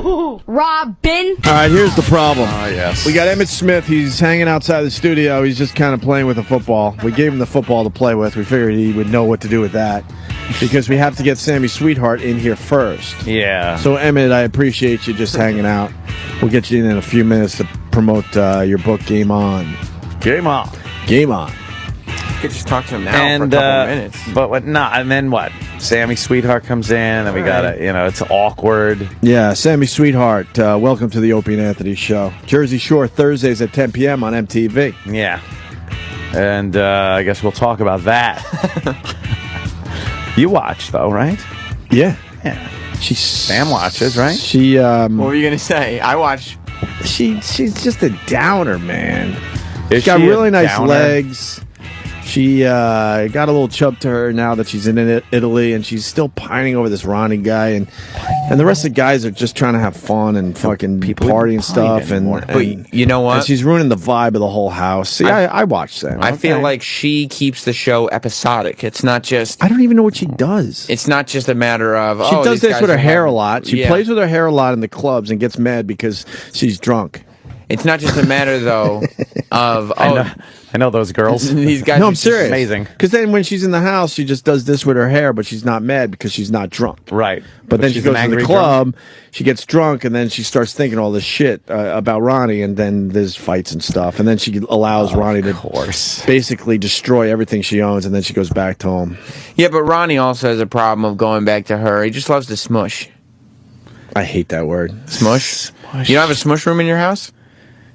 Robin. All right, here's the problem. Oh, yes. We got Emmet Smith. He's hanging outside the studio. He's just kind of playing with the football. We gave him the football to play with. We figured he would know what to do with that because we have to get Sammy Sweetheart in here first. Yeah. So, Emmet, I appreciate you just hanging out. We'll get you in a few minutes to promote your book, Game On. Game on. Game On. You could just talk to him now for a couple of minutes. But what? No, and then what? Sammy Sweetheart comes in, and we gotta, it's awkward. Yeah, Sammy Sweetheart, welcome to the Opie and Anthony Show. Jersey Shore, Thursdays at 10 p.m. on MTV. Yeah. And I guess we'll talk about that. You watch, though, right? Yeah. Yeah. Sam watches, right? She, What were you going to say? I watch. She's just a downer, man. Is She's got she a really nice downer? legs. She got a little chub to her now that she's in Italy, and she's still pining over this Ronnie guy, and the rest of the guys are just trying to have fun and fucking party and stuff. And But you know what? And she's ruining the vibe of the whole house. See, I watch Sam. I feel like she keeps the show episodic. It's not just. I don't even know what she does. It's not just a matter of. She does these this guys with her are hair a having- lot. She Yeah. plays with her hair a lot in the clubs and gets mad because she's drunk. It's not just a matter though of I know those girls. these guys. No, are I'm just serious. amazing. Because then when she's in the house, she just does this with her hair, but she's not mad because she's not drunk. Right. But then she she's goes an to the angry club, she gets drunk, and then she starts thinking all this shit about Ronnie, and then there's fights and stuff. And then she allows Ronnie to basically destroy everything she owns, and then she goes back to him. Yeah, but Ronnie also has a problem of going back to her. He just loves to smush. I hate that word. Smush? You don't have a smush room in your house?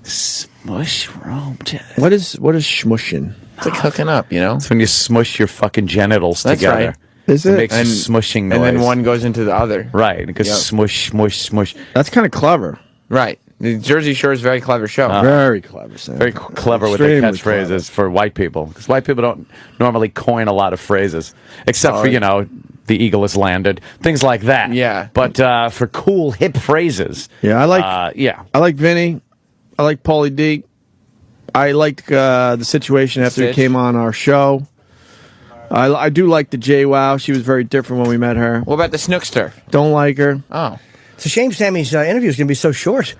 Smush room. What is smushing? It's like hooking up, you know? It's when you smush your fucking genitals That's together. right. Is It it? makes a smushing noise. And then one goes into the other. Right. It goes Yep. smush, smush, smush. That's kind of clever. Right. The Jersey Shore is a very clever show. Very clever, Sam. Very clever with their Extremely catchphrases clever. for white people. Because white people don't normally coin a lot of phrases. Except for, the eagle has landed. Things like that. Yeah. But for cool, hip phrases. Yeah, I like. I like Vinny. I like Paulie D. I like the situation after he Stitch. came on our show. I do like the JWoww. She was very different when we met her. What about the Snookster? Don't like her. Oh. It's a shame Sammy's interview is going to be so short.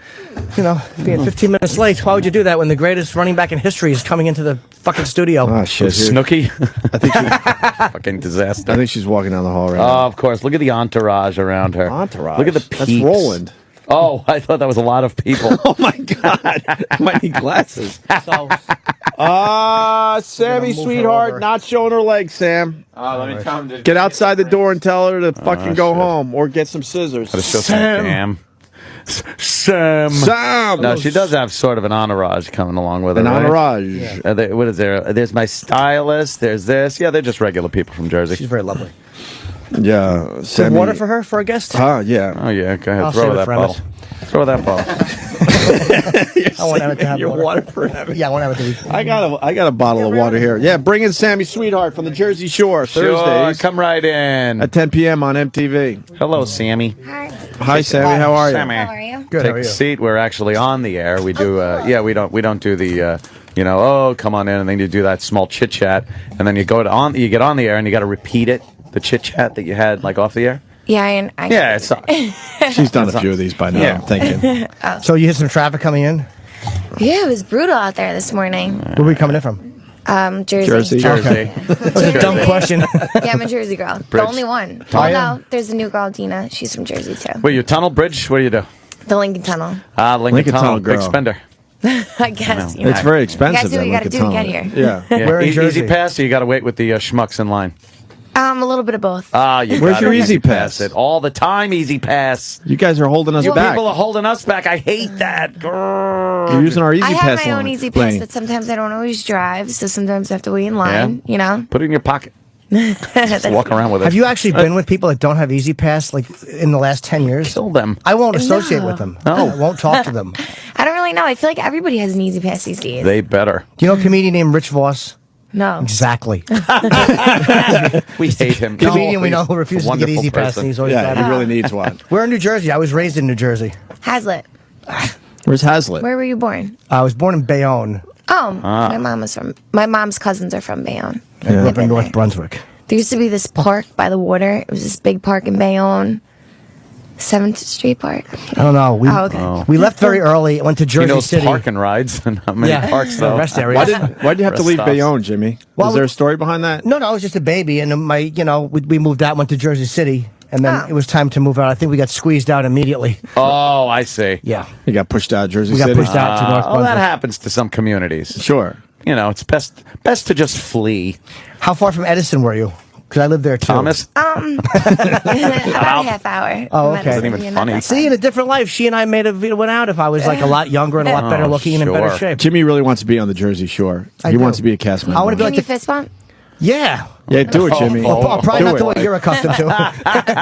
You know, being 15 minutes late. Why would you do that when the greatest running back in history is coming into the fucking studio? Oh shit! Snooky. I think Fucking disaster. I think she's walking down the hall right now. Oh, of course. Look at the entourage around her. Entourage. Look at the peeps. That's Roland. Oh, I thought that was a lot of people. Oh my god! I might need glasses. So, Sammy move her Sweetheart over. not showing her legs. Sam, Let me tell him to get outside the door and tell her to fucking go shit. home or get some scissors. Gotta show some Sam. Sam. Sam. No, she does have sort of an entourage coming along with her. An right? entourage. What is there? There's my stylist. There's this. Yeah, they're just regular people from Jersey. she's very lovely. Yeah. Some Sammy. water for her, for a guest? Yeah. Oh yeah, go ahead. I'll Throw save it that for bottle. Emmet. Throw that bottle. I want Emmet to have Your water. water for Emmet. Yeah, I want Emmet to be. I got a bottle of water here. Yeah, bring in Sammy Sweetheart from the Jersey Shore Sure, Thursdays come right in. at 10 p.m. on MTV. Hello, Sammy. Hi. Hi, Sammy. How are you? Sammy. How are you? Good, Take how are a you? seat. We're actually on the air. We do. We don't do the. Oh, come on in, and then you do that small chit chat, and then you get on the air, and you got to repeat it, the chit chat that you had like off the air. Yeah, Yeah, it's She's done a few of these by now, Yeah. I'm thinking. So you hit some traffic coming in? Yeah, it was brutal out there this morning. Where are we coming in from? Jersey. Jersey. That was a dumb question. Yeah, I'm a Jersey girl. Bridge. The only one. Oh, Oh, yeah? no, there's a new girl, Dina. She's from Jersey, too. Wait, you tunnel bridge? What do you do? The Lincoln Tunnel. Lincoln Tunnel, girl. big spender. I guess. You know. It's very expensive. do what you that gotta Lincoln do to Tunnel. get here. Yeah. Yeah. Where in Easy Jersey? pass, or you got to wait with the schmucks in line. A little bit of both. You Where's gotta your Easy Pass? it all the time. Easy pass. You guys are holding us You back. people are holding us back. I hate that. Grrr. You're using our Easy I Pass have my own line. Easy Pass, lane. but sometimes I don't always drive, so sometimes I have to wait in line, you know? Put it in your pocket. That's Walk around with it. Have you actually been with people that don't have Easy Pass, like, in the last 10 years? Kill them? I won't associate No. with them. No. I won't talk to them. I don't really know. I feel like everybody has an Easy Pass these days. They better. Do you know a comedian named Rich Voss? No. Exactly. We hate him. Comedian we he's know who refuses to get wonderful Easy Pass, person. and he's always Yeah, bad. he really needs one. We're in New Jersey. I was raised in New Jersey. Hazlitt. Where's Hazlitt? Where were you born? I was born in Bayonne. Oh, my mom's cousins are from Bayonne. I grew up in North Brunswick. There used to be this park by the water. It was this big park in Bayonne. 7th Street Park. I don't know. Okay. We left very early. Went to He Jersey knows City. parking rides and how many parks though. Rest areas. Why did you have to leave Rest stops. Bayonne, Jimmy? Well, Is there a story behind that? No, I was just a baby, and we moved out, went to Jersey City, and then it was time to move out. I think we got squeezed out immediately. Oh, I see. Yeah. You got pushed out of Jersey We City? got pushed out to North Oh, that Brunswick. happens to some communities. Sure. You know, it's best to just flee. How far from Edison were you? Because I lived there, too. Thomas? About a half hour. Oh, okay. Wasn't even funny. See, in a different life, she and I went out if I was like a lot younger and a lot better looking and in better sure. shape. Jimmy really wants to be on the Jersey Shore. I He do. wants to be a cast member. I want to be Can like you the... fist bump? Yeah. Yeah, do it, Jimmy. Probably Do not it. the way you're accustomed to.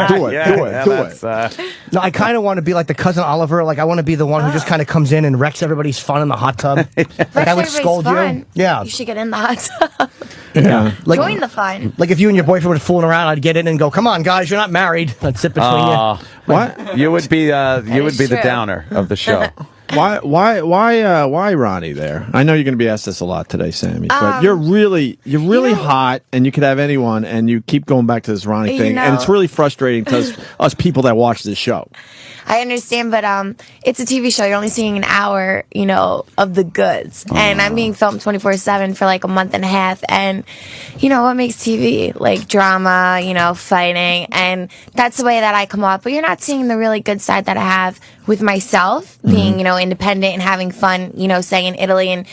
Do it. Do it. Do it. No, I kind of want to be like the cousin Oliver. Like, I want to be the one who just kind of comes in and wrecks everybody's fun in the hot tub. Like, I would Everybody's scold fun. you. Yeah. You should get in the hot tub. Yeah. Like, Join the fun. like, if you and your boyfriend were fooling around, I'd get in and go, come on, guys, you're not married. I'd sit between you. What? You would be the true. downer of the show. Why Ronnie there? I know you're going to be asked this a lot today, Sammy, but you're really hot, and you could have anyone, and you keep going back to this Ronnie thing, and it's really frustrating to us people that watch this show. I understand, but it's a TV show. You're only seeing an hour, of the goods. And I'm being filmed 24/7 for like a month and a half. And, what makes TV? Like drama, fighting. And that's the way that I come off. But you're not seeing the really good side that I have with myself, being, independent and having fun, say in Italy and,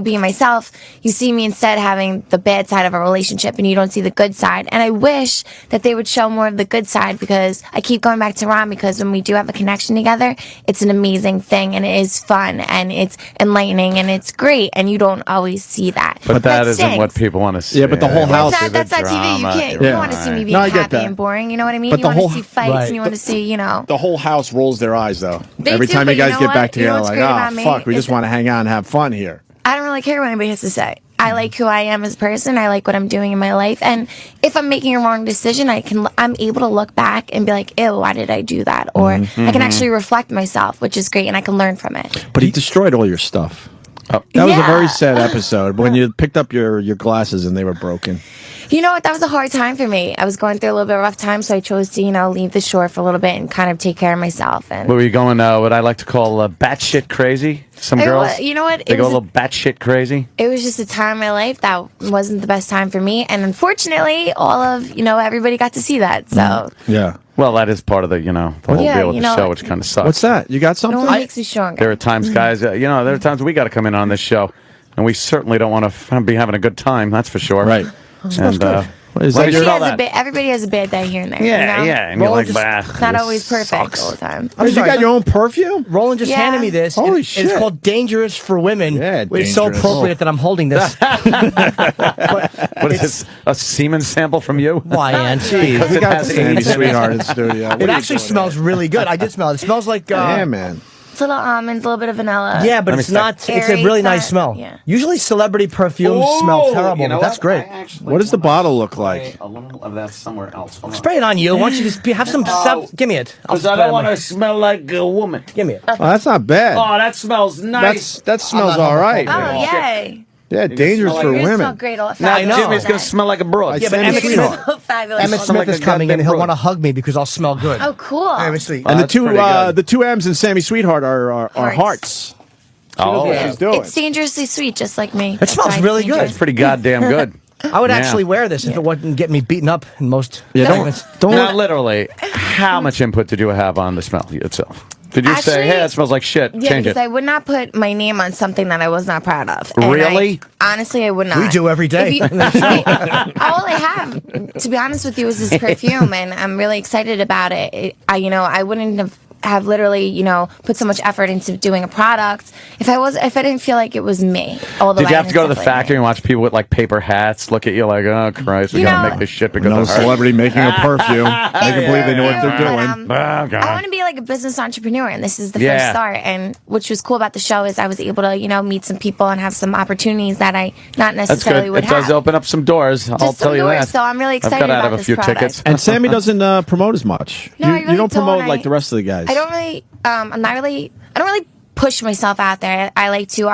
being myself. You see me instead having the bad side of a relationship and you don't see the good side. And I wish that they would show more of the good side because I keep going back to Ron because when we do have a connection together, it's an amazing thing and it is fun and it's enlightening and it's great and you don't always see that. But that isn't stinks. what people want to see. Yeah, but the whole house- That's not TV. You Yeah. want to see me being No, I get happy that. and boring. You know what I mean? But You the want whole- to see fights Right. and you want to see, The whole house rolls their eyes, though. They Every do, time but you you guys know get what? back You know together, what's like, great about me fuck, we is just want to hang out and have fun here. I don't really care what anybody has to say. I like who I am as a person. I like what I'm doing in my life. And if I'm making a wrong decision, I'm able to look back and be like, ew, why did I do that? Or I can actually reflect myself, which is great, and I can learn from it. But he destroyed all your stuff. That was a Yeah. very sad episode when you picked up your glasses and they were broken. You know what? That was a hard time for me. I was going through a little bit of a rough time, so I chose to, leave the shore for a little bit and kind of take care of myself. And What were you going, what I like to call batshit crazy? Some It girls? wa- you know what? They It go a was little batshit crazy? it was just a time in my life that wasn't the best time for me. And unfortunately, all of, everybody got to see that. So Yeah. Well, that is part of the, the whole Yeah, deal with you the know- show, which kind of sucks. What's that? You got it something? only makes me stronger. There are times, guys, there are times we got to come in on this show, and we certainly don't want to be having a good time, that's for sure. Right. And, Is why that do you your- smell that? Everybody has a bad day here and there. Yeah, yeah. And you're Roland like, just- bah, It's not this always perfect sucks. all the time. You got your own perfume? Roland just Yeah. handed me this. Holy and shit. It's called Dangerous for Women. Yeah, It's so dangerous. appropriate that I'm holding this. What is this? A semen sample from you? Why, Aunt? We It got has Sammy AIDS in it. Sweetheart in the studio. What It are you actually doing smells really good. I did smell it. It smells like... there? Yeah, man. It's a little almonds, a little bit of vanilla. Yeah, but Let me it's see. not. It's a Airy, really it's nice not- smell. yeah. Usually, celebrity perfumes smell terrible, You know but that's what? great. I actually What does the wanna bottle look spray like? A little of that somewhere else. Hold on. Spray it on you. Why don't you just have some stuff? Give me it. Because I don't want to smell like a woman. Give me it. Oh, that's not bad. Oh, that smells nice. That smells not all right. Oh, man. yay. Yeah, dangerous smell for like- You're gonna smell women. great all Now I know. Jimmy's going to smell like a broad. Yeah, but Sammy Emmet You're Sweetheart. gonna smell fabulous. Emmet smell Smith like is a coming in. goddamn He'll broad. want to hug me because I'll smell good. Oh, cool. Let me see. And the that's pretty good. the two M's in Sammy Sweetheart are Hearts. hearts. She knows Oh, what yeah. she's doing. It's dangerously sweet, just like me. It smells really good. It's pretty goddamn good. I would Yeah. actually wear this if it wouldn't get me beaten up in most Yeah, segments. don't Now, literally, how much input did you have on the smell itself? Did you say, Actually, hey, that smells like shit, Yeah, change because it? I would not put my name on something that I was not proud of. And Really? Honestly, I would not. We do every day. All I have, to be honest with you, is this perfume, and I'm really excited about it. I wouldn't have literally, put so much effort into doing a product if I didn't feel like it was me. All the Did you have to go to the lighting and stuff like factory and watch people with like paper hats look at you like, oh Christ, we You gotta know- make this shit because no of her. celebrity making a perfume. They can believe they know what they're that. doing. Oh, God. I want to be like a business entrepreneur, and this is the Yeah. first start. And which was cool about the show is I was able to, meet some people and have some opportunities that I not That's necessarily good. would It have. does open up some doors. I'll Just tell some you doors, that. so I'm really excited I've got out about of a this few product. tickets. And Sammy doesn't promote as much. No, I really you don't promote don't. like the rest of the guys. I don't really, I don't really push myself out there. I like to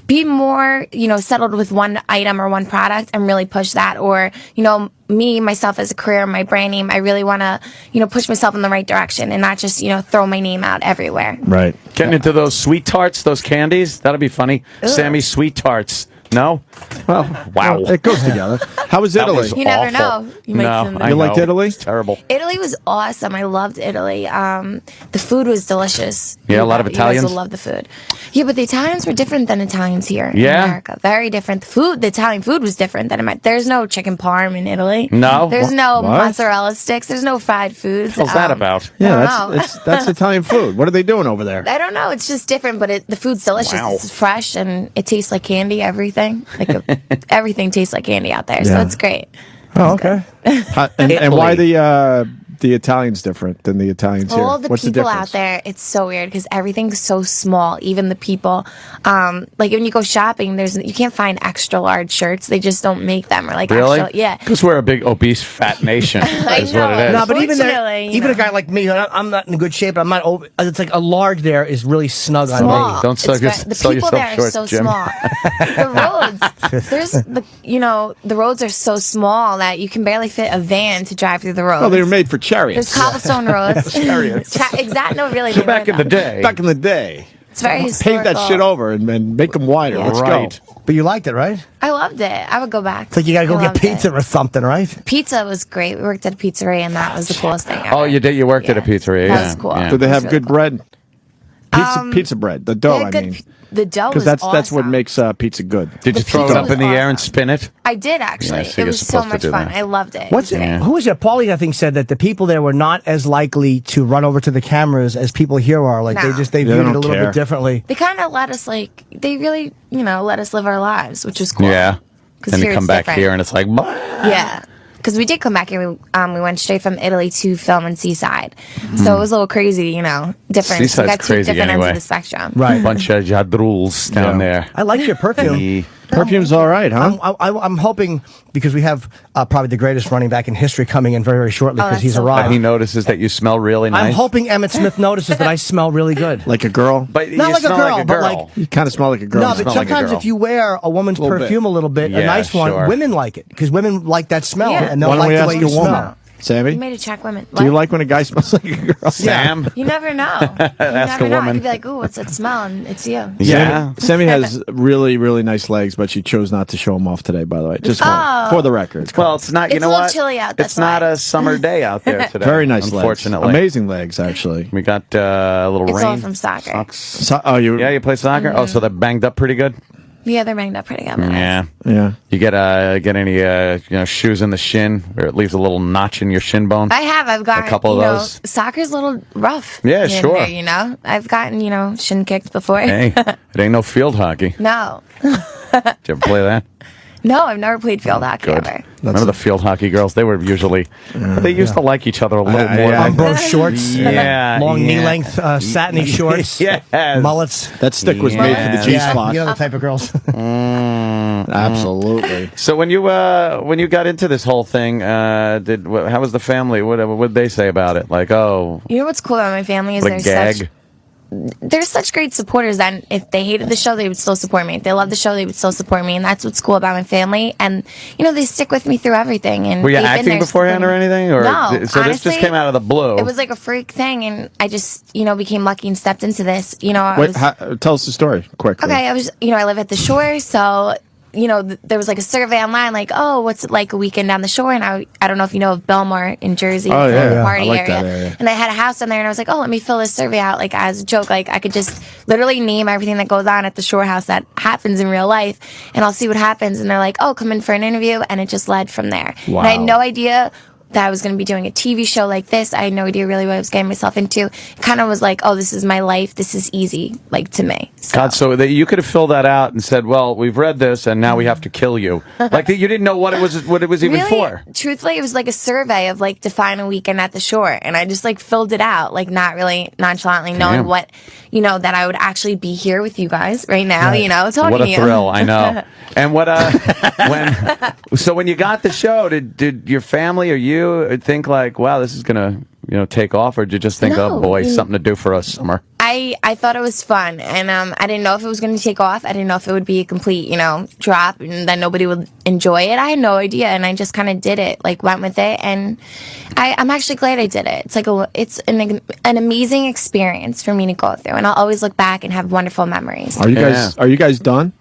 be more, settled with one item or one product and really push that. Or, me, myself as a career, my brand name, I really want to, push myself in the right direction and not just, throw my name out everywhere. Right. Getting into those sweet tarts, those candies, that'll be funny. Ugh. Sammy Sweethearts. No? Well, wow. It goes together. How was That Italy? was You never awful. know. You might send them. You liked Italy? It's terrible. Italy was awesome. I loved Italy. The food was delicious. Yeah, a lot of You guys Italians? will love the food. Yeah, but the Italians were different than Italians here Yeah? in America. Very different. The Italian food was different than There's no chicken parm in Italy. No? There's no What? mozzarella sticks. There's no fried foods. What's that about? Yeah, I don't know. that's Italian food. What are they doing over there? I don't know. It's just different, but the food's delicious. Wow. It's fresh and it tastes like candy. Everything, everything tastes like candy out there. So Yeah. it's great. Oh, okay. And why the Italians different than the Italians here? All the What's the people difference? out there, it's so weird because everything's so small. Even the people, like when you go shopping, you can't find extra large shirts. They just don't make them or like Really? extra. Yeah. Because we're a big, obese, fat nation. Is know. what it is. No, but even there, Unfortunately, even a guy like me, I'm not in good shape. I'm not over. It's like a large there is really snug on Small. me. Don't sell It's your- the sell people yourself there short, are so Jim. small. The roads, the roads are so small that you can barely fit a van to drive through the roads. Oh, they were made for chariots. There's cobblestone roads. Exactly. No, really. So they back were, in the though. day. Back in the day. It's very Paint historical. that shit over and make them wider. Yeah. Let's Right. go. But you liked it, right? I loved it. I would go back. It's like you got to go I get loved pizza it. or something, right? Pizza was great. We worked at a pizzeria, and that was the coolest thing ever. Oh, you did? You worked at a pizzeria? That Yeah. was cool. Yeah. Do they It was have really good cool. bread? Pizza bread. The dough, Yeah, I good mean. The dough Because was that's what awesome. makes pizza good. Did you The throw it pizza up was in the air and awesome. spin it? I did actually. Yeah, so It you're was so supposed to much do fun. that. I loved it. What's Yeah. Who was it? Paulie, I think, said that the people there were not as likely to run over to the cameras as people here are. Like No. they they viewed it a don't little care. bit differently. They kind of let us they really let us live our lives, which was cool. Yeah. 'Cause And you here come it's back different. here and it's like, "Bah." Yeah. Because we did come back here. We went straight from Italy to film in Seaside. So it was a little crazy, different. Seaside's we got two crazy different anyway. ends of the spectrum. Right. bunch of jadruls down there. I like your perfume. Yeah. Perfume's all right, huh? I'm hoping because we have probably the greatest running back in history coming in very, very shortly Oh, because that's he's so arrived. And he notices that you smell really nice. I'm hoping Emmet Smith notices that I smell really good. Like a girl? But Not you like a smell girl, like a but girl. like- You kind of smell like a girl. No, smell but like a sometimes girl. if you wear a woman's Little bit. perfume a little bit, a Yeah, nice one, sure. women like it because women like that smell Yeah. and they'll Why don't like we the ask way a you woman? smell. Sammy? You made a check women. Do you What? like when a guy smells like a girl? Sam? You never know. You Ask never a know. I woman. could be like, ooh, what's that smell? And it's you. Yeah. Sammy has really, really nice legs, but she chose not to show them off today, by the way. Just Oh. for the record. Well, it's not, you It's know a little what? chilly out, that's It's not why. a summer day out there today. Very nice legs. Unfortunately. Amazing legs, actually. We got a little It's rain. all from soccer. Sucks. So, you Yeah, you play soccer? Oh, so they're banged up pretty good? Yeah, they're banged up pretty good. my Yeah. legs. yeah. You get any shoes in the shin where it leaves a little notch in your shin bone? I've gotten A couple of those. Soccer's a little rough. Yeah, here and sure. there, I've gotten shin kicked before. Hey, it ain't no field hockey. No, Did you ever play that? no, I've never played field hockey Good. ever. Remember the field hockey girls? They were usually, they used to like each other a little more. yeah. Umbro shorts, Yeah, long yeah. knee-length satiny shorts, Yes. mullets. That stick was made for the G Yeah, spot. you know the type of girls. Absolutely. So when you got into this whole thing, how was the family? What did they say about it? Like, oh, You know what's cool about my family is what a gag. they're such great supporters that if they hated the show, they would still support me. If they loved the show, they would still support me, and that's what's cool about my family. And they stick with me through everything. And Were you they've been acting there beforehand or supporting me. anything? Or No, so this honestly, just came out of the blue. It was like a freak thing, and I just became lucky and stepped into this. I Wait, was, tell us the story quickly. okay, I was I live at the shore, so there was like a survey online, like, oh, what's it like a weekend down the shore? And I don't know if you know of Belmore in Jersey, Oh, it's yeah, like a yeah. party I like area. that area. And I had a house down there, and I was like, oh, let me fill this survey out, like as a joke, like I could just literally name everything that goes on at the shore house that happens in real life, and I'll see what happens. And they're like, oh, come in for an interview, and it just led from there. Wow. And I had no idea that I was going to be doing a TV show like this. I had no idea really what I was getting myself into. It kind of was like, oh, this is my life. This is easy, like to me. God, so that you could have filled that out and said, "Well, we've read this, and now we have to kill you." Like you didn't know what it was even really, for. truthfully, it was like a survey of like define a weekend at the shore, and I just like filled it out, like not really nonchalantly, knowing Damn. what that I would actually be here with you guys right now, talking What to a you. thrill! I know. And what when you got the show, did your family or you think like, "Wow, this is gonna take off," or did you just think, No, "Oh boy, something to do for us summer"? I thought it was fun, and I didn't know if it was going to take off. I didn't know if it would be a complete, drop, and that nobody would enjoy it. I had no idea, and I just kind of did it, like went with it, and I'm actually glad I did it. It's like it's an amazing experience for me to go through, and I'll always look back and have wonderful memories. Are you guys done?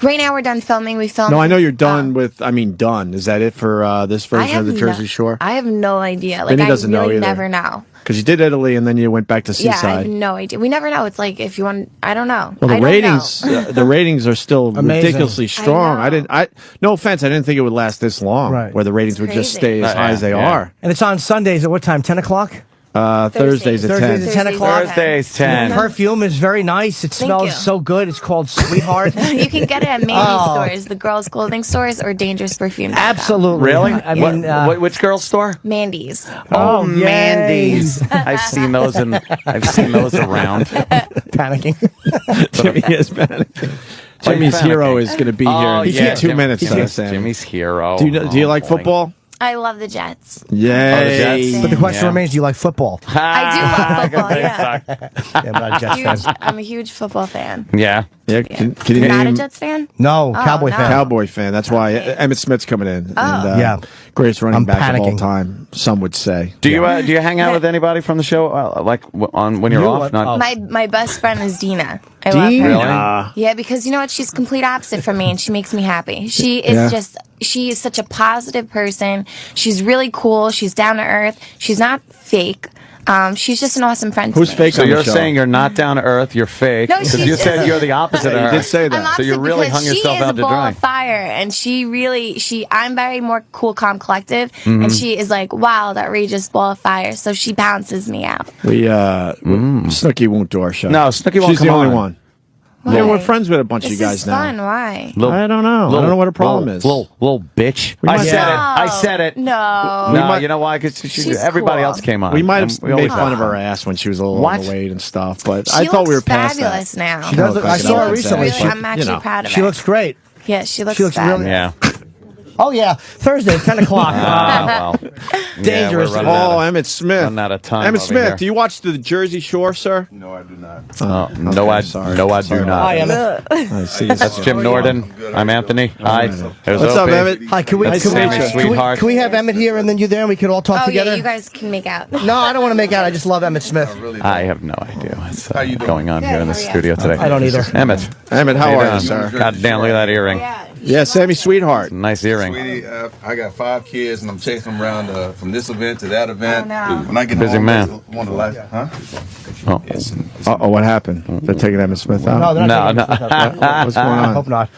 Right now we're done filming. We filmed. No, I know you're done with. I mean, done. Is that it for this version of the Jersey Shore? I have no idea. Vinny doesn't I really know either. never know. Because you did Italy and then you went back to Yeah, I have Seaside. no idea. We never know. It's like if you want. I don't know. Well, I the don't ratings, the ratings are still Amazing. ridiculously strong. I know. No offense, I didn't think it would last this long. Right. Where the ratings would just crazy. stay as high as they are. And it's on Sundays at what time? 10 o'clock? Thursdays at 10. Thursdays at 10 o'clock. Thursdays 10. Perfume is very nice. It Thank smells you. so good. It's called Sweetheart. You can get it at Mandy's stores, the girls' clothing stores, or Dangerous Perfume. Absolutely. Really? I mean, which girl's store? Mandy's. Oh, yay. Mandy's. I've seen those around. panicking. Jimmy is panicking. Jimmy's panicking? hero is going to be here in 2 minutes. Sam. Jimmy's hero. Do you like football? I love the Jets. Yay. Jets? But the question Yeah. remains, do you like football? I do love football, yeah. Yeah, but I'm a Jets fan. I'm a huge football fan. Yeah. Yeah, can you You're not a name Jets fan? No, Cowboy no. fan. Cowboy fan? That's why Emmet Smith's coming in. Oh. And, Yeah. greatest running I'm back of all panicking. time, some would say. Do you hang out with anybody from the show on when you're You off? what? Not Oh. My best friend is Dina. I love her. Dina. Yeah, because you know what? She's complete opposite from me, and she makes me happy. She is she is such a positive person. She's really cool. She's down to earth. She's not fake. She's just an awesome friend. Who's to me. fake So on the you're show? saying you're not down to earth, you're fake. No, Because she's you just- said you're the opposite of You her. did say I'm that. opposite So you really because hung yourself she is out a to ball dry. of fire, and I'm very more cool, calm, collective, Mm-hmm. and she is like wild, outrageous ball of fire. So she bounces me out. Snooki won't do our show. No, Snooki won't She's come the only on. one. Why? Yeah, we're friends with a bunch This of you guys is now. fun. Why? I don't know. I don't know what her problem is. Little bitch. We I might- said it. No. I said it. No. No, might- you know why? Because She's everybody cool. else came on. We might and have we made always fun of have. her ass when she was a little What? overweight and stuff, but She I thought we were looks past fabulous that. now. She does look- I She saw her looks recently. fabulous. I'm actually You know. proud of her. She looks great. Yeah, she looks looks fab. really- Yeah. Oh, yeah. Thursday, 10 o'clock. Well. Dangerous. Yeah, we're running out Oh, of- Emmet Smith. Running out of time Emmet over Smith, here. do you watch the Jersey Shore, sir? No, I do not. No, I sorry. no, I Sorry do about not. Hi, Emmet. I see. That's Jim Norden. I'm Anthony. Hi. There's What's up, Opie. Emmet? Hi, can we, Nice can, to we, meet you. can, we, Sweetheart. can we have Emmet here and then you there and we could all talk Oh together? yeah, you guys can make out. No, I don't want to make out. I just love Emmet Smith. I have no idea what's How you doing? going on here in the how are you? studio today. I don't either. Emmett. Emmett, how are you, doing? sir? God damn, look at that earring. Yeah, Sammy Sweetheart. Nice earring. Sweetie, I got 5 kids and I'm chasing them around from this event to that event. Oh, no. When I get Busy home, man. One of the last, huh? Oh. It's, Uh-oh, what happened? They're taking Emmet Smith out? No, they're not No, taking no. Emmet Smith out. What's going I on? hope not.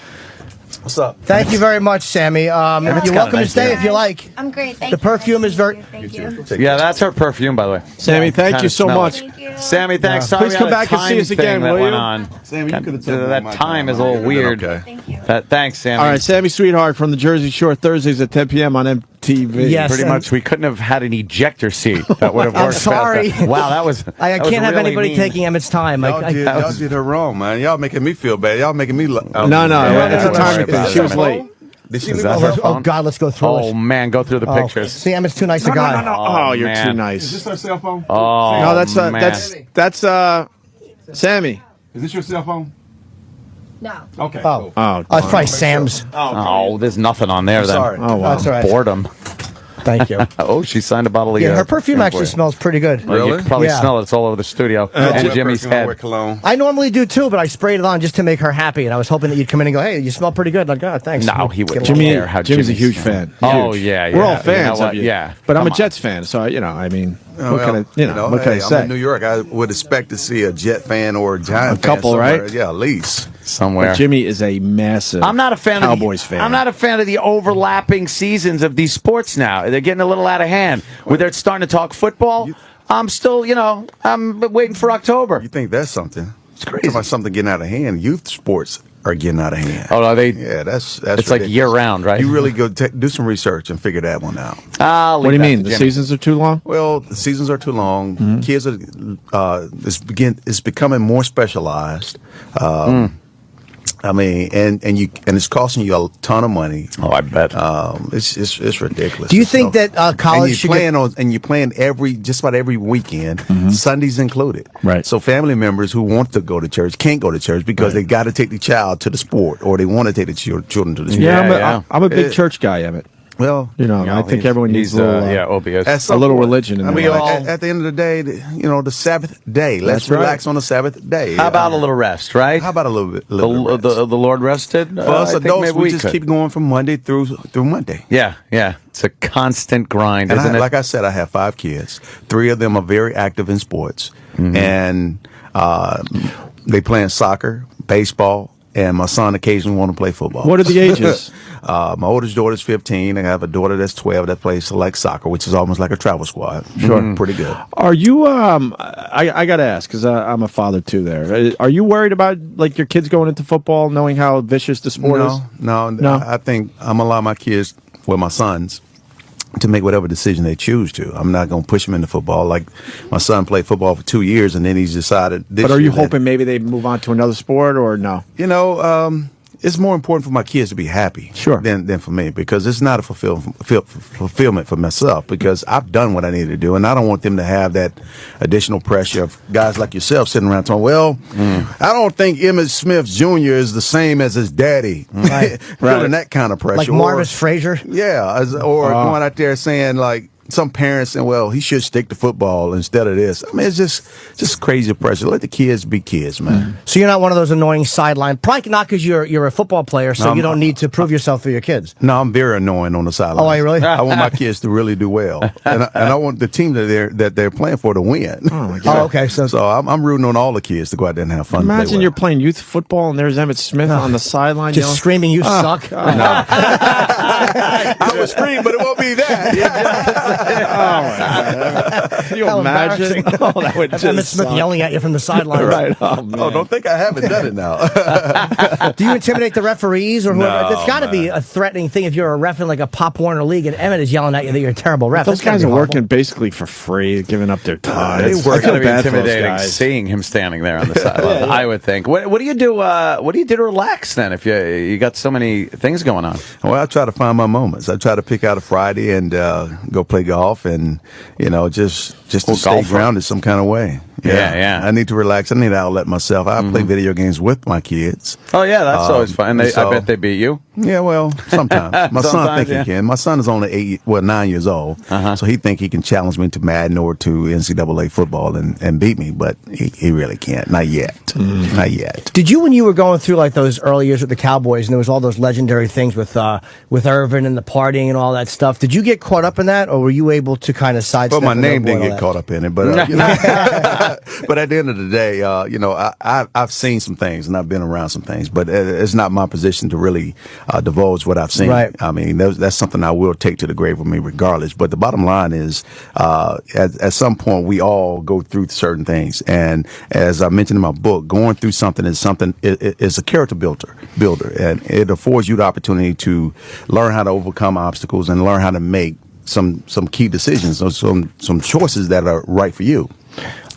what's up? Thank you very much, Sammy. You're kinda welcome to nice stay here. if you like. I'm great. Thank The you. perfume is very- Thank you. Yeah, that's her perfume, by the way. Sammy, thank Kinda you so smell much. it. Thank you. Sammy, thanks. Sorry Please we come had a back and see time us again, thing that will went you? on. Sammy, you could have told me That my time is a I little would've been weird. Okay. Thank you. Thanks, Sammy. All right, Sammy Sweetheart from the Jersey Shore, Thursdays at 10 p.m. on MTV. Yes. Pretty and- much, we couldn't have had an ejector seat that would have I'm worked. sorry. faster. Wow, that was. I that was can't have really anybody mean. taking Emmett's time. Y'all did her wrong, man. Y'all making me feel bad. Y'all making me look. No, no, it's a don't timing worry thing. about She it. was late. Did she Is leave that me her alone? phone? Oh, God, let's go through Oh it. man, go through the Oh, pictures. see, Emmett's too nice a guy. Oh, you're man. too Is nice. this her cell phone? Oh, No, that's man. Sammy. Is this your cell phone? No. Okay. Oh. Cool. Oh, That's probably Sam's. Oh, there's nothing on there then. Sorry. oh wow. That's all right. Boredom. Thank you. Oh, she signed a bottle of Yeah, her perfume actually smells pretty good. Well, you Really? can probably Yeah. smell it. It's all over the studio and Wear Jimmy's perfume, I wear head. cologne. I normally do too, but I sprayed it on just to make her happy, and I was hoping that you'd come in and go, "Hey, you smell pretty good." Like, oh, thanks. No, he wouldn't Get along. Jimmy, care how Jimmy's a Jimmy's huge fan. Oh, Huge. yeah, We're all yeah. fans You know of what? you. Yeah. But I'm a Come on. Jets fan, so I mean, Oh, what can I, what can I hey, say? I'm in New York. I would expect to see a Jet fan or a Giant A couple, fan somewhere. right? Yeah, at least. Somewhere. But Jimmy is a massive. I'm not a fan Cowboys of fan. I'm not a fan of the overlapping seasons of these sports now. They're getting a little out of hand. Where they're starting to talk football. I'm still, I'm waiting for October. You think that's something? It's crazy. Talking about something getting out of hand. Youth sports are getting out of hand. Oh, are they? Yeah, that's It's like ridiculous. year round, right? You really go do some research and figure that one out. I'll What do leave you that mean? to The Jimmy. seasons are too long? Well, the seasons are too long. Mm-hmm. Kids are it's becoming more specialized. I mean, and it's costing you a ton of money. Oh, I bet. It's ridiculous. Do you think that college should and you're playing just about every weekend, Sundays included. Right. So family members who want to go to church can't go to church because they got to take the child to the sport, or they want to take the children to the sport. Yeah, I'm a big church guy, Emmett. Well, I think everyone needs a little, Opie is. a little religion in their life. At the end of the day, the Sabbath day. Let's relax on the Sabbath day. How about a little rest, right? How about a little bit? The Lord rested. For us I think adults, maybe we we just could. keep going from Monday through Monday. Yeah. It's a constant grind, And isn't it? like I said, I have 5 kids. 3 of them are very active in sports, and they play in soccer, baseball, and my son occasionally want to play football. What are the ages? My oldest daughter's 15. I have a daughter that's 12 that plays select soccer, which is almost like a travel squad. Sure, pretty good. Are you? I got to ask because I'm a father too. There, are you worried about like your kids going into football, knowing how vicious the sport is? No. I think I'm gonna allow my kids, my sons, to make whatever decision they choose to. I'm not going to push them into football. Like my son played football for 2 years, and then he's decided. But are you hoping maybe they move on to another sport or no? It's more important for my kids to be happy, than for me, because it's not a fulfillment for myself, because I've done what I needed to do, and I don't want them to have that additional pressure of guys like yourself sitting around talking, I don't think Emmet Smith Jr. is the same as his daddy. Feeling that kind of pressure. Like Marvis Frazier? Yeah, or going out there saying like, some parents saying, well, he should stick to football instead of this. I mean, it's just crazy pressure. Let the kids be kids, man. So you're not one of those annoying sideline, probably not because you're a football player, so you don't need to prove yourself for your kids. No, I'm very annoying on the sideline. Oh, are you really? I want my kids to really do well, and I want the team that they're playing for to win. Oh, my God. Okay. So I'm rooting on all the kids to go out there and have fun. Imagine you're playing youth football and there's Emmitt Smith on the sideline, just screaming, "You suck!" I would scream, but it won't be that. Can you imagine? Oh, that would just Emmitt Smith yelling at you from the sidelines. Right. Oh, man. Don't think I haven't done it now. Do you intimidate the referees or whoever? No, It's got to be a threatening thing if you're a ref in like a Pop Warner league and Emmitt is yelling at you that you're a terrible ref. Those That's gotta guys be are horrible. working basically for free, giving up their time. They work. It's going to be bad for those intimidating guys. seeing him standing there on the sideline. I would think. What do you do? What do you do to relax then? If you got so many things going on. Well, I try to find my moments. I try to pick out a Friday and go play golf, and just to stay grounded some kind of way. Yeah. I need to relax. I need to outlet myself. I play video games with my kids. Oh yeah, that's always fun. I bet they beat you. Yeah, well, sometimes. My son Sometimes, think he can. My son is only 9 years old, so he think he can challenge me to Madden or to NCAA football and beat me, but he really can't. Not yet. Not yet. Did you, when you were going through like those early years with the Cowboys, and there was all those legendary things with Irvin and the partying and all that stuff, did you get caught up in that, or were you able to kind of sidestep? Well, my name didn't get caught up in it, but but at the end of the day, I've seen some things and I've been around some things, but it's not my position to really divulge what I've seen. Right. I mean, that's something I will take to the grave with me regardless. But the bottom line is, at some point, we all go through certain things. And as I mentioned in my book, going through something is a character builder. And it affords you the opportunity to learn how to overcome obstacles and learn how to make some key decisions or some choices that are right for you.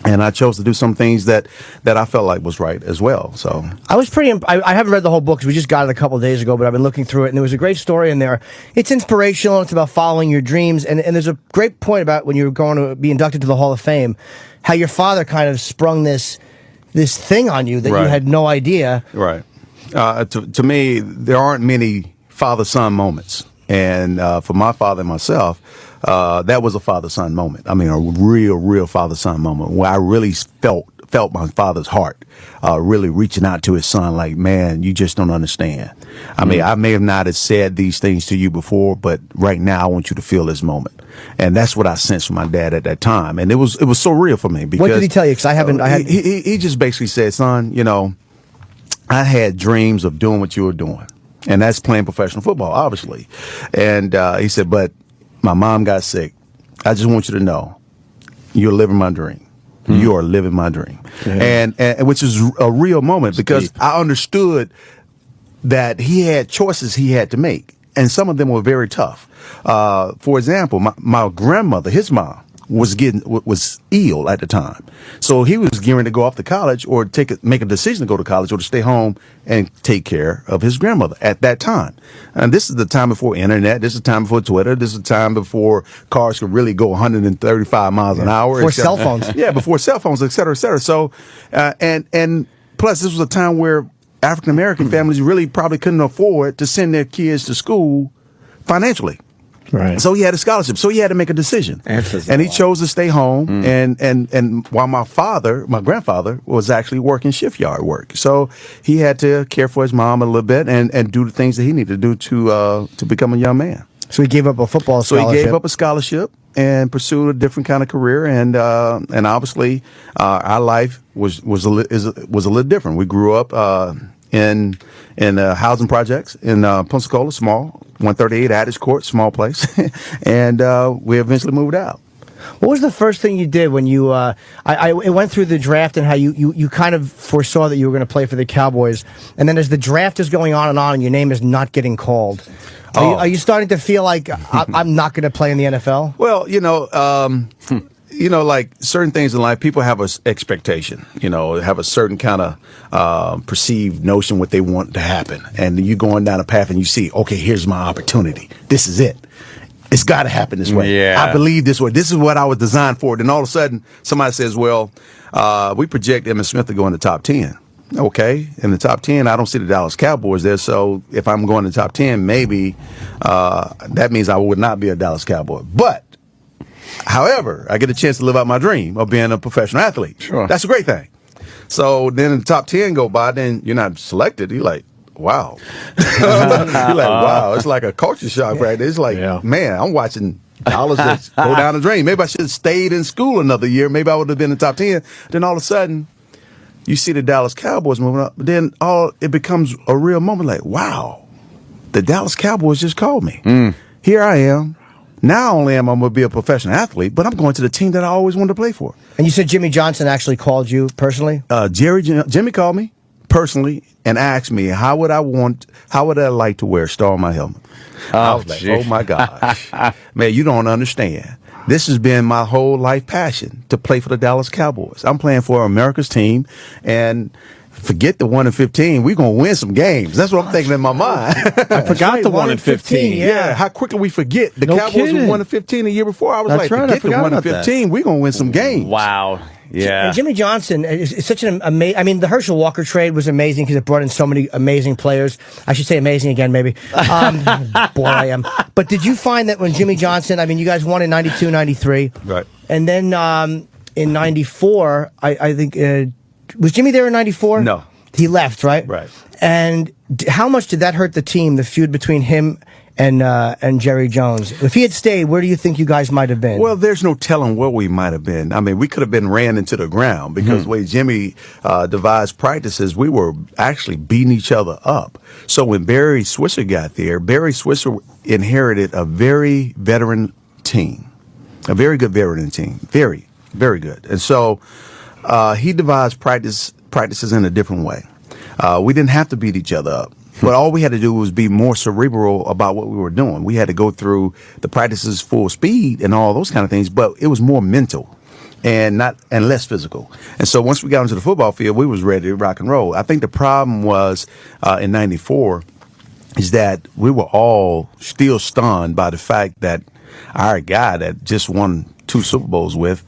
And I chose to do some things that I felt like was right as well. So I was I haven't read the whole book because we just got it a couple of days ago, but I've been looking through it, and there was a great story in there. It's inspirational. It's about following your dreams, and there's a great point about when you were going to be inducted to the Hall of Fame, how your father kind of sprung this thing on you that you had no idea. Right. To me, there aren't many father-son moments, and for my father and myself, that was a father-son moment. I mean, a real father-son moment where I really felt my father's heart, really reaching out to his son like, man, you just don't understand. I mean, I may have not have said these things to you before, but right now I want you to feel this moment. And that's what I sensed from my dad at that time. And it was so real for me. Because what did he tell you? Because he just basically said, son, I had dreams of doing what you were doing. And that's playing professional football, obviously. And he said, but my mom got sick. I just want you to know, you're living my dream. You are living my dream. Yeah. And which is a real moment because I understood that he had choices he had to make. And some of them were very tough. For example, my grandmother, his mom, was ill at the time. So he was gearing to go off to college or make a decision to go to college or to stay home and take care of his grandmother at that time. And this is the time before internet. This is the time before Twitter. This is the time before cars could really go 135 miles an hour. Before cell phones. Yeah, before cell phones, et cetera, et cetera. So, and plus this was a time where African-American families really probably couldn't afford to send their kids to school financially. Right. So he had a scholarship. So he had to make a decision. And he chose to stay home. And while my grandfather, was actually working shift yard work. So he had to care for his mom a little bit and do the things that he needed to do to become a young man. So he gave up a football scholarship. So he gave up a scholarship and pursued a different kind of career. And obviously, our life was a little different. We grew up in housing projects in Pensacola, small, 138 Addis Court, small place, and we eventually moved out. What was the first thing you did when you? I went through the draft and how you kind of foresaw that you were going to play for the Cowboys, and then as the draft is going on, and your name is not getting called. Are you starting to feel like I'm not going to play in the NFL? Well, like certain things in life, people have an expectation, have a certain kind of perceived notion what they want to happen. And you going down a path and you see, okay, here's my opportunity. This is it. It's got to happen this way. Yeah. I believe this way. This is what I was designed for. Then all of a sudden, somebody says, well, we project Emmet Smith to go in the top 10. Okay, in the top 10, I don't see the Dallas Cowboys there. So if I'm going to the top 10, maybe that means I would not be a Dallas Cowboy. But however, I get a chance to live out my dream of being a professional athlete. Sure. That's a great thing. So then the top 10 go by, then you're not selected. You're like, wow. You're like, wow. It's like a culture shock, right? It's like, man, I'm watching dollars that go down the drain. Maybe I should have stayed in school another year. Maybe I would have been in the top 10. Then all of a sudden, you see the Dallas Cowboys moving up. But then it becomes a real moment like, wow, the Dallas Cowboys just called me. Here I am. Not only am I going to be a professional athlete, but I'm going to the team that I always wanted to play for. And you said Jimmy Johnson actually called you personally? Jimmy called me personally and asked me how would I like to wear a star on my helmet. I was like, oh my gosh. Man, you don't understand. This has been my whole life passion to play for the Dallas Cowboys. I'm playing for America's team, and forget the 1-15. We're going to win some games. That's what I'm thinking in my mind. I forgot the 1-15. Yeah. How quickly we forget. The No Cowboys kidding. were 1-15 the year before. I was That's like, right, I forget forgot the about 1-15. We're going to win some games. Wow. Yeah. And Jimmy Johnson is such an amazing. I mean, the Herschel Walker trade was amazing because it brought in so many amazing players. I should say amazing again, maybe. Boy, I am. But did you find that when Jimmy Johnson, I mean, you guys won in 92, 93. Right. And then in 94, I think, was Jimmy there in 94? No. He left, right? Right. And how much did that hurt the team, the feud between him and Jerry Jones? If he had stayed, where do you think you guys might have been? Well, there's no telling where we might have been. I mean, we could have been ran into the ground because the way Jimmy devised practices, we were actually beating each other up. So when Barry Switzer got there, Barry Switzer inherited a very veteran team, a very good veteran team, very, very good. And so he devised practices in a different way. We didn't have to beat each other up. But all we had to do was be more cerebral about what we were doing. We had to go through the practices full speed and all those kind of things, but it was more mental and less physical. And so once we got into the football field, we was ready to rock and roll. I think the problem was in 94 is that we were all still stunned by the fact that our guy that just won 2 Super Bowls with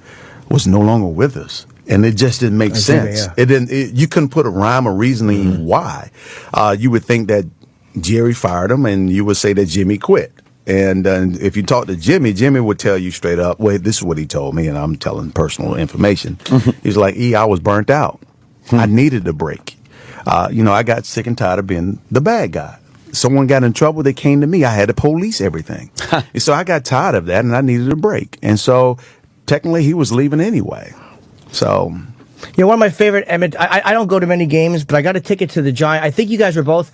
was no longer with us. And it just didn't make sense. It didn't. You couldn't put a rhyme or reasoning why. You would think that Jerry fired him, and you would say that Jimmy quit. And if you talk to Jimmy, Jimmy would tell you straight up, "Well, this is what he told me," and I'm telling personal information. He's like, "I was burnt out. I needed a break. I got sick and tired of being the bad guy. Someone got in trouble, they came to me. I had to police everything. So I got tired of that, and I needed a break. And so technically, he was leaving anyway." So, one of my favorite Emmet. I don't go to many games, but I got a ticket to the Giants. I think you guys were both.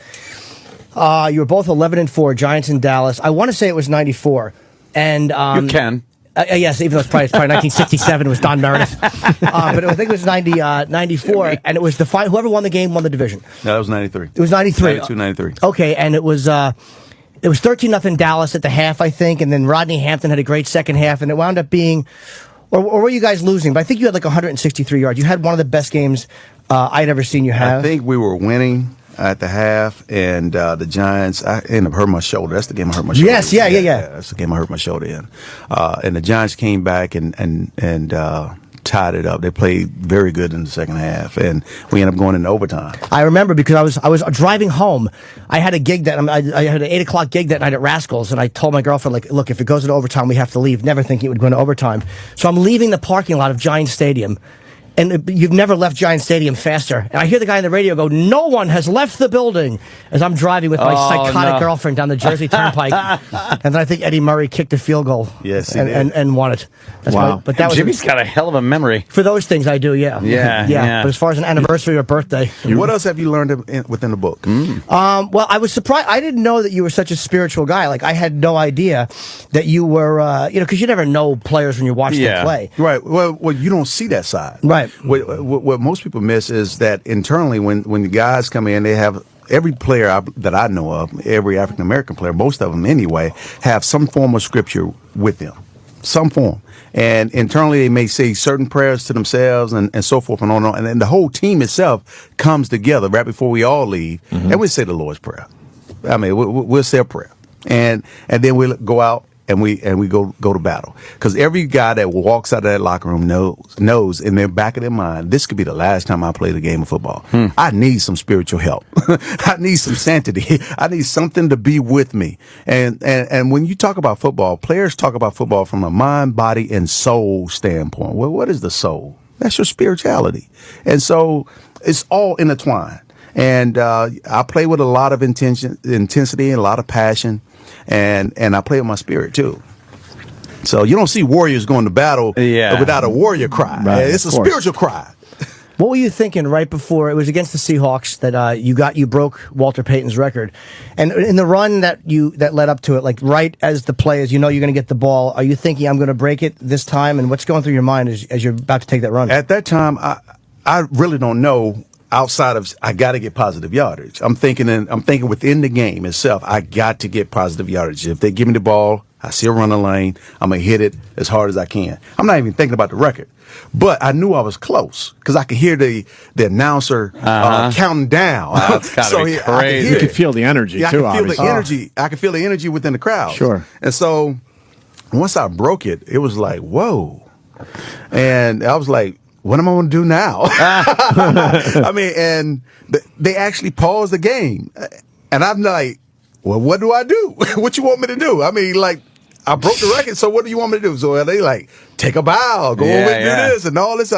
You were both 11-4, Giants in Dallas. I want to say it was 94, and you can. Yes, even though it's probably 1967. It was Don Meredith, but I think it was 94, and it was the whoever won the game won the division. No, that was 93. It was 93. 92, 93. Okay, and it was 13-0 Dallas at the half, I think, and then Rodney Hampton had a great second half, and it wound up being or were you guys losing? But I think you had like 163 yards. You had one of the best games I'd ever seen you have. I think we were winning at the half, and the Giants, I ended up hurting my shoulder. That's the game I hurt my shoulder. Yes, yeah. That's the game I hurt my shoulder in. And the Giants came back and tied it up. They played very good in the second half, and we ended up going into overtime. I remember because I was driving home. I had a gig I had an 8 o'clock gig that night at Rascals, and I told my girlfriend, like, look, if it goes into overtime, we have to leave. Never thinking it would go into overtime. So I'm leaving the parking lot of Giant Stadium. And you've never left Giant Stadium faster. And I hear the guy on the radio go, no one has left the building, as I'm driving with my psychotic girlfriend down the Jersey Turnpike. And then I think Eddie Murray kicked a field goal. Yes, he and won it. That's Wow. but that was Jimmy's got a hell of a memory. for those things I do, yeah. Yeah. But as far as an anniversary or birthday. What else have you learned within the book? Well, I was surprised. I didn't know that you were such a spiritual guy. Like, I had no idea that you were, because you never know players when you watch them play. Right. Well, you don't see that side. Right. What most people miss is that internally, when the guys come in, they have every player that I know of, every African American player, most of them anyway, have some form of scripture with them, some form. And internally, they may say certain prayers to themselves and so forth and on and on. And then the whole team itself comes together right before we all leave, and we say the Lord's Prayer. I mean, we'll say a prayer, and then we'll go out. And we go to battle, because every guy that walks out of that locker room knows in their back of their mind, this could be the last time I play the game of football. I need some spiritual help. I need some sanctity. I need something to be with me. And when you talk about football, players talk about football from a mind, body, and soul standpoint. Well, what is the soul? That's your spirituality, and so it's all intertwined. And I play with a lot of intensity and a lot of passion. And I play with my spirit too. So you don't see warriors going to battle without a warrior cry. Right, it's a spiritual cry. What were you thinking right before it was against the Seahawks that you broke Walter Payton's record, and in the run that led up to it, like right as the play, as you know you're going to get the ball, are you thinking I'm going to break it this time? And what's going through your mind as you're about to take that run? At that time, I really don't know. Outside of, I got to get positive yardage. I'm thinking within the game itself, I got to get positive yardage. If they give me the ball, I see a running lane, I'm going to hit it as hard as I can. I'm not even thinking about the record. But I knew I was close because I could hear the announcer counting down. That's gotta be crazy. You could feel the energy too, I could feel obviously. the energy. I could feel the energy within the crowd. Sure. And so once I broke it, it was like, whoa. And I was like, what am I going to do now? I mean, and they actually paused the game. And I'm like, well, what do I do? What you want me to do? I mean, like, I broke the record, so what do you want me to do? So they like, take a bow, go over and do this and all this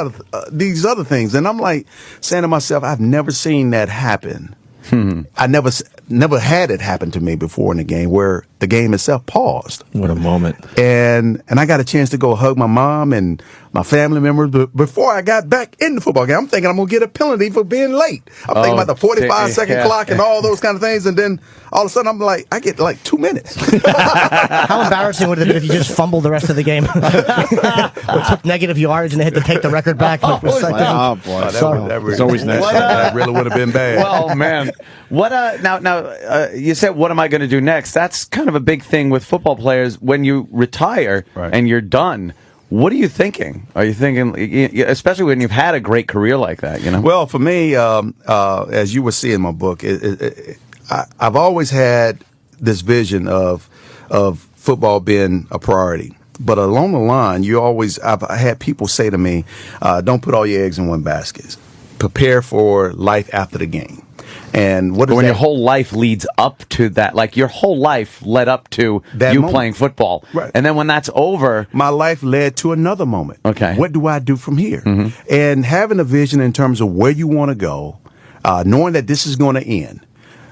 these other things. And I'm like saying to myself, I've never seen that happen. I never had it happen to me before in the game where the game itself paused. What a moment. And I got a chance to go hug my mom and my family members. But before I got back in the football game, I'm thinking I'm going to get a penalty for being late. I'm thinking about the 45-second clock and all those kind of things. And then all of a sudden, I'm like, I get like 2 minutes. How embarrassing would it have been if you just fumbled the rest of the game? Or took negative yardage and they had to take the record back? Oh, boy. It's always nice. That really would have been bad. Well, man, what? Now, you said, what am I going to do next? That's kind of a big thing with football players. When you retire and you're done, what are you thinking? Are you thinking, especially when you've had a great career like that? You know. Well, for me, as you will see in my book, I've always had this vision of football being a priority. But along the line, I've had people say to me, don't put all your eggs in one basket. Prepare for life after the game. And what is when that? your whole life leads up to that, like your whole life led up to that you moment. playing football. Right. And then when that's over, my life led to another moment. Okay. What do I do from here? And having a vision in terms of where you want to go, knowing that this is going to end,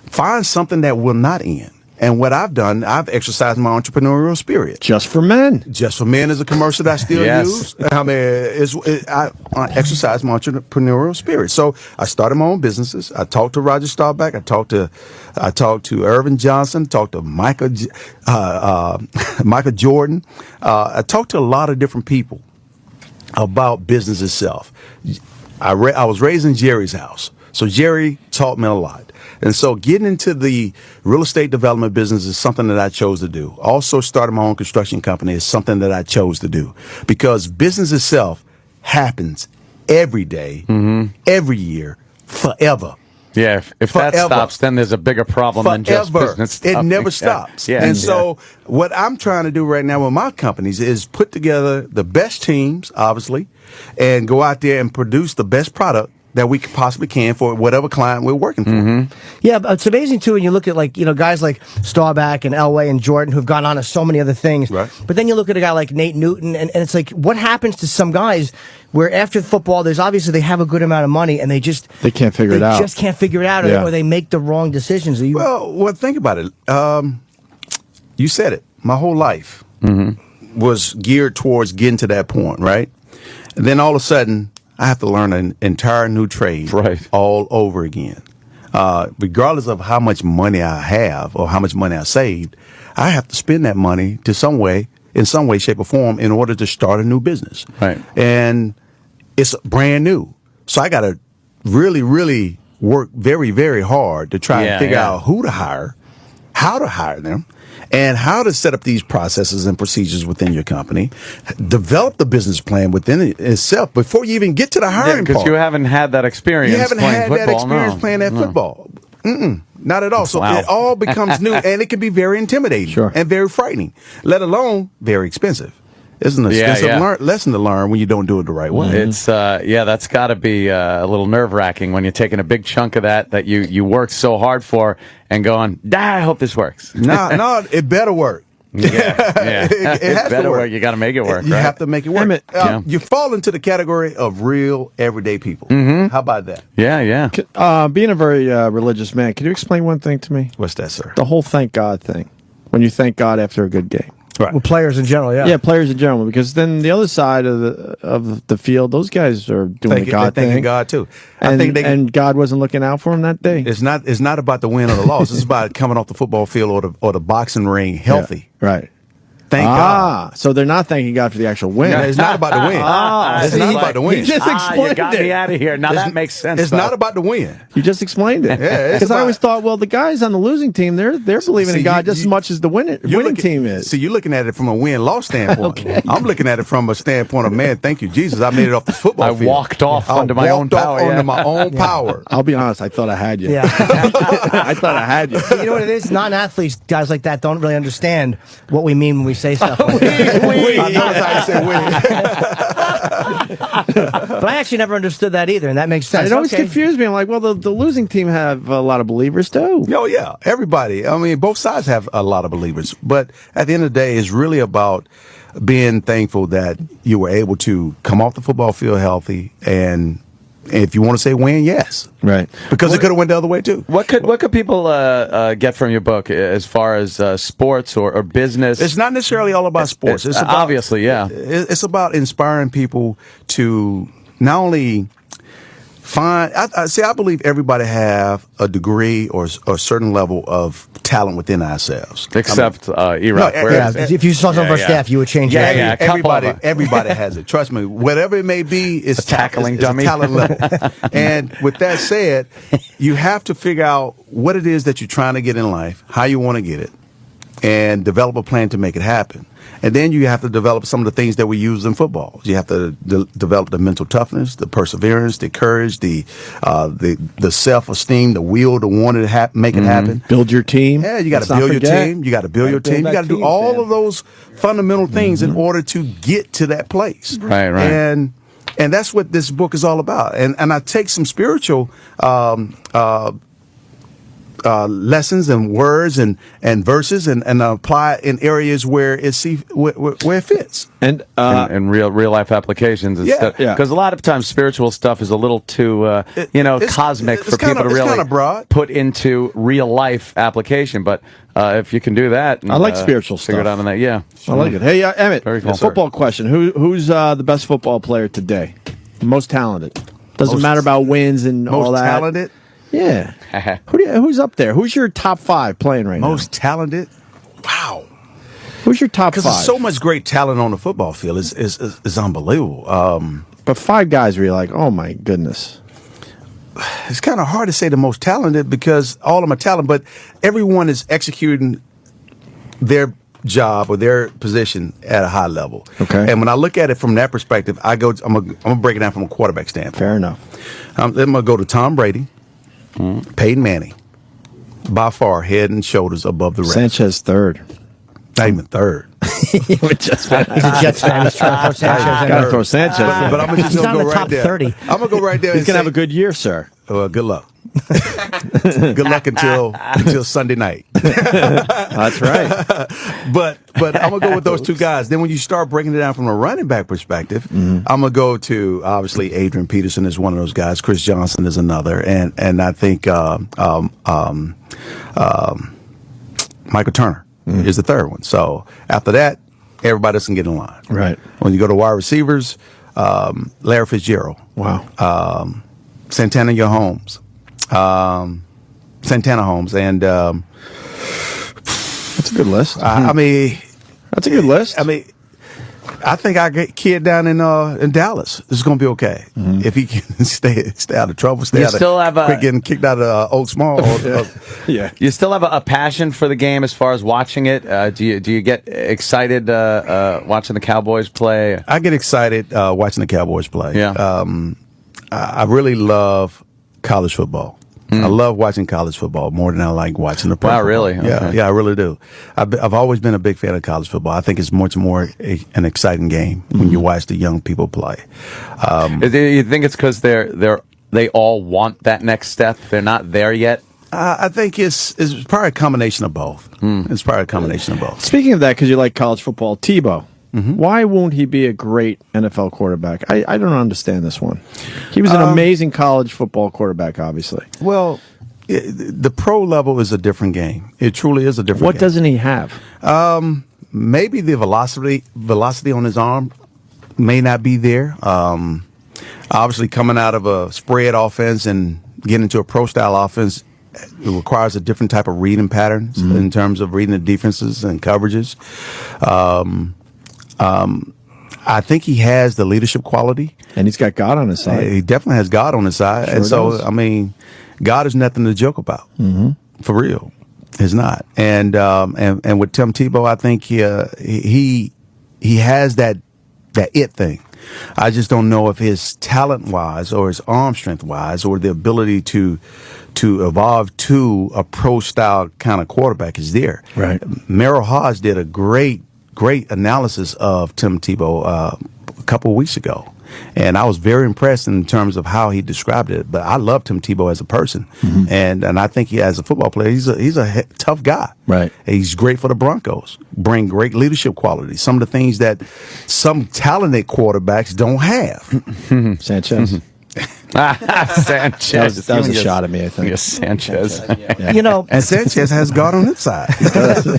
find something that will not end. And what I've done, I've exercised my entrepreneurial spirit. Just for men. Just for Men is a commercial that I still use. I mean, I exercise my entrepreneurial spirit. So I started my own businesses. I talked to Roger Staubach. I talked to Irvin Johnson. Talked to Michael Jordan. I talked to a lot of different people about business itself. I was raised in Jerry's house. So Jerry taught me a lot. And so getting into the real estate development business is something that I chose to do. Also starting my own construction company is something that I chose to do because business itself happens every day, every year, forever. Yeah, if that Forever. stops, then there's a bigger problem than just business stuff. It never Yeah. stops. Yeah. And so what I'm trying to do right now with my companies is put together the best teams, obviously, and go out there and produce the best product that we possibly can for whatever client we're working for. Yeah, but it's amazing too when you look at guys like Staubach and Elway and Jordan who've gone on to so many other things. Right. But then you look at a guy like Nate Newton and it's like, what happens to some guys where after football, there's obviously they have a good amount of money and they can't figure it out. They just can't figure it out, Yeah. or they make the wrong decisions. Well, think about it. You said it. My whole life was geared towards getting to that point, right? And then all of a sudden, I have to learn an entire new trade all over again. Regardless of how much money I have or how much money I saved, I have to spend that money in some way, shape, or form in order to start a new business. Right. And it's brand new. So I got to really, really work very, very hard to try and figure out who to hire, how to hire them, and how to set up these processes and procedures within your company. Develop the business plan within it itself before you even get to the hiring part. Because you haven't had that experience. You haven't playing had football, that experience no. playing that football. Not at all. So Wow. it all becomes new, and it can be very intimidating and very frightening, let alone very expensive. It's an expensive lesson to learn when you don't do it the right way. It's that's got to be a little nerve-wracking when you're taking a big chunk of that you worked so hard for and going, I hope this works. No, it better work. Yeah. It has better to work. You got to make it work. You right? have to make it work. Emmitt, You fall into the category of real everyday people. How about that? Yeah. Being a very religious man, can you explain one thing to me? What's that, sir? The whole thank God thing. When you thank God after a good game. Right. Well, players in general, Yeah, players in general, because then the other side of the field, those guys are doing the God thanking thing. God too. And God wasn't looking out for them that day. It's not about the win or the loss. It's about coming off the football field or the boxing ring healthy. Yeah, right. Thank God. So they're not thanking God for the actual win. No, it's not about the win. It's not about the win. He just explained you got it. me out of here. Now that makes sense. It's though. not about the win. You just explained it. Yeah, Because I always thought, well, the guys on the losing team, they're believing in God just as much as the winning team is. So you're looking at it from a win-loss standpoint. I'm looking at it from a standpoint of, man, thank you, Jesus. I made it off the football field. I walked off under my own power. Under my own power. I'll be honest, I thought I had you. Yeah. I thought I had you. You know what it is? Non-athletes, guys like that, don't really understand what we mean when we say stuff like that. I say win. But I actually never understood that either, and that makes sense. It always confused me. I'm like, well, the losing team have a lot of believers too. Oh, yeah. Everybody. I mean, both sides have a lot of believers. But at the end of the day, it's really about being thankful that you were able to come off the football field healthy. And if you want to say win, yes. Right. Because it could have went the other way, too. What could people get from your book as far as sports or business? It's not necessarily all about sports. It's about, obviously, yeah. It's about inspiring people to not only find. I believe everybody have a degree or a certain level of talent within ourselves. Except Iraq. If you saw some of our staff, you would change it. Everybody has it. Trust me. Whatever it may be, it's tackling dummy. It's a talent level. And with that said, you have to figure out what it is that you're trying to get in life, how you want to get it, and develop a plan to make it happen. And then you have to develop some of the things that we use in football. You have to develop the mental toughness, the perseverance, the courage, the self-esteem, the will to want to make it happen. Build your team. Yeah, you got to build your team. You got to build your team. You got to do all of those fundamental things in order to get to that place. Right. And that's what this book is all about. And I take some spiritual lessons and words and verses and apply it in areas where it fits. And real life applications instead. Yeah. Because a lot of times spiritual stuff is a little too cosmic for people to really put into real life application. But if you can do that, I like spiritual figure stuff. it out on that. Yeah, I like it. Hey, Emmitt, Very cool. football question: Who's the best football player today? Most talented. Doesn't matter about wins and all that. Most talented. Yeah. Who's up there? Who's your top 5 playing right now? Most talented. Wow. Who's your top 5? Because there's so much great talent on the football field. It's unbelievable. But 5 guys where you're like, oh my goodness. it's kind of hard to say the most talented because all of them are talented, but everyone is executing their job or their position at a high level. Okay. And when I look at it from that perspective, I'm gonna break it down from a quarterback standpoint. Fair enough. I'm gonna go to Tom Brady, Peyton Manning, by far head and shoulders above the rest. Sanchez third. Not even third. He would just He's a Jets fan. He's trying to throw Sanchez in gotta there. throw Sanchez. in. But I'm just He's gonna not in go the right top there. 30. I'm gonna go right there. He's and gonna have say, a good year, sir. Well, good luck. Good luck until Sunday night. That's right. But I'm gonna go with those two guys. Then when you start breaking it down from a running back perspective, I'm gonna go to obviously Adrian Peterson is one of those guys. Chris Johnson is another, and I think Michael Turner is the third one. So after that, everybody else can get in line. Right. When you go to wide receivers, Larry Fitzgerald. Wow. Santana Holmes, and That's a good list. I mean, That's a good list. I mean, I think our kid down in Dallas is going to be okay if he can stay out of trouble. You still have quit getting kicked out of Oak Small. Yeah. You still have a passion for the game as far as watching it. Do you get excited watching the Cowboys play? I get excited watching the Cowboys play. Yeah. I really love college football. I love watching college football more than I like watching the pro Wow, football. really? Yeah, Okay. yeah, I really do. I've always been a big fan of college football. I think it's much more an exciting game when you watch the young people play. Do you think it's because they all want that next step? They're not there yet. I think it's probably a combination of both. It's probably a combination of both. Speaking of that, because you like college football, Tebow, why won't he be a great NFL quarterback? I don't understand this one. He was an amazing college football quarterback, obviously. Well, the pro level is a different game. It truly is a different What game. doesn't he have? Maybe the velocity on his arm may not be there. Obviously, coming out of a spread offense and getting into a pro style offense, it requires a different type of reading patterns in terms of reading the defenses and coverages. I think he has the leadership quality. And he's got God on his side. He definitely has God on his side. Sure and so, does. I mean, God is nothing to joke about. For real. It's not. And with Tim Tebow, I think he has that it thing. I just don't know if his talent wise or his arm strength wise or the ability to evolve to a pro style kind of quarterback is there. Right. Merrill Haas did a great analysis of Tim Tebow a couple of weeks ago. And I was very impressed in terms of how he described it. But I love Tim Tebow as a person, and I think he, as a football player, he's a tough guy. Right. He's great for the Broncos. Bring great leadership qualities. Some of the things that some talented quarterbacks don't have. Sanchez. Sanchez. That was a shot at me, I think. Yes, Sanchez. You know, And Sanchez has God on his side.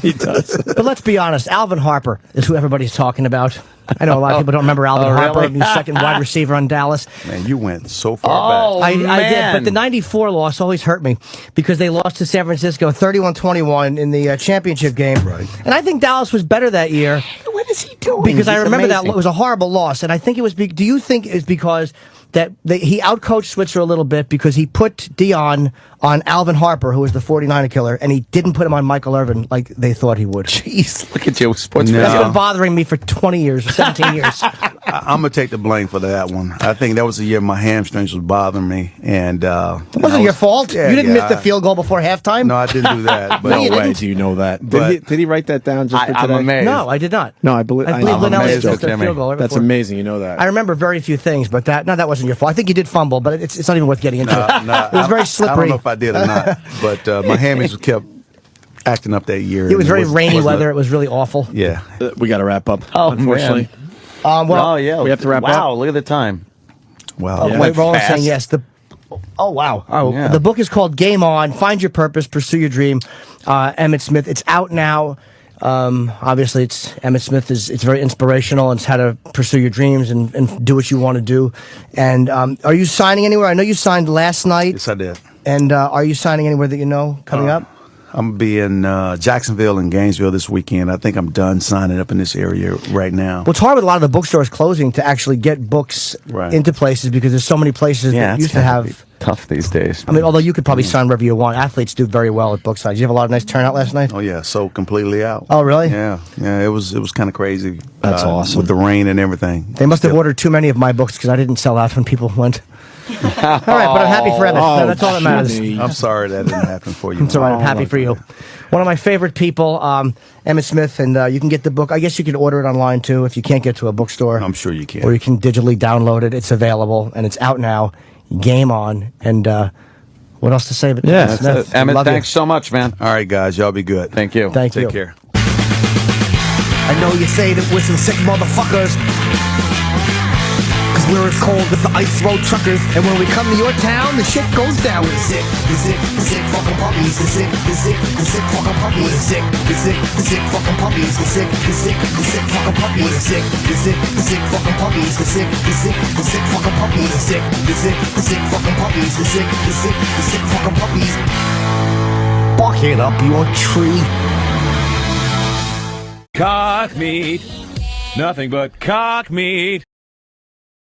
He does. but let's be honest. Alvin Harper is who everybody's talking about. I know a lot of people don't remember Alvin Harper, really? the second wide receiver on Dallas. Man, you went so far back. I did, man. but the 94 loss always hurt me because they lost to San Francisco 31-21 in the championship game. Right. And I think Dallas was better that year. What is he doing? Because I He's remember amazing. that it was a horrible loss, and I think it was. Do you think it's because that he outcoached Switzer a little bit because he put Dion on Alvin Harper, who was the 49er killer, and he didn't put him on Michael Irvin like they thought he would? Jeez, look at you, sports. No. That's radio. been bothering me for 20 years, 17 years. I'm going to take the blame for that one. I think that was the year my hamstrings was bothering me. And It wasn't your fault. Yeah, you didn't yeah, miss the field goal before halftime? No, I didn't do that. But No you way didn't. do you know that. But- Did he write that down just for I'm today? amazed. No, I did not. No, I believe I believe I'm Lynn Elliott amazed missed with the Jimmy. field goal. right That's before. amazing. You know that. I remember very few things, but that wasn't your fault. I think you did fumble, but it's not even worth getting into. No, It was very I don't slippery. know if I did or not, but my hammies kept acting up that year. It was very rainy wasn't weather. It was really awful. Yeah. We got to wrap up. Oh, unfortunately. Well, Oh yeah, we have to wrap wow, up. look at the time. Wow. Yeah. wait, Roland's Fast. saying yes. Oh wow! Oh, Yeah. the book is called Game On: Find Your Purpose, Pursue Your Dream. Emmet Smith. It's out now. Obviously, Emmet Smith it's very inspirational. It's how to pursue your dreams and do what you want to do. And are you signing anywhere? I know you signed last night. Yes, I did. And are you signing anywhere that you know coming up? I'm going to be in Jacksonville and Gainesville this weekend. I think I'm done signing up in this area right now. Well, it's hard with a lot of the bookstores closing to actually get books Right. into places because there's so many places Yeah, that that's used to gotta have be tough these days. I mean, although you could probably sign wherever you want. Athletes do very well at book size. You have a lot of nice turnout last night? Oh yeah, sold completely out. Oh, really? Yeah, it was kind of crazy. That's awesome. With the rain and everything. They must have ordered too many of my books because I didn't sell out when people went. All right, but I'm happy for Emmet. Oh, That's all that matters. Jimmy. I'm sorry that didn't happen for you. It's all right. I'm happy for you. One of my favorite people, Emmet Smith, and you can get the book. I guess you can order it online too if you can't get to a bookstore. I'm sure you can. Or you can digitally download it. It's available and it's out now. Game on. And what else to say? But Yeah, Smith, Emmet, love you. thanks so much, man. All right, guys, y'all be good. Thank you. Thank you. Take care. I know you say that we're some sick motherfuckers. Cause we're as cold as the ice road truckers. And when we come to your town, the shit goes down. We're sick fucking puppies. The sick fucking puppies. The sick fucking puppies. The sick fucking puppies. The sick fucking puppies. The sick fucking puppies. The sick fucking puppies. The sick fucking puppies. Barking up your tree. Cock meat. Nothing but cock meat.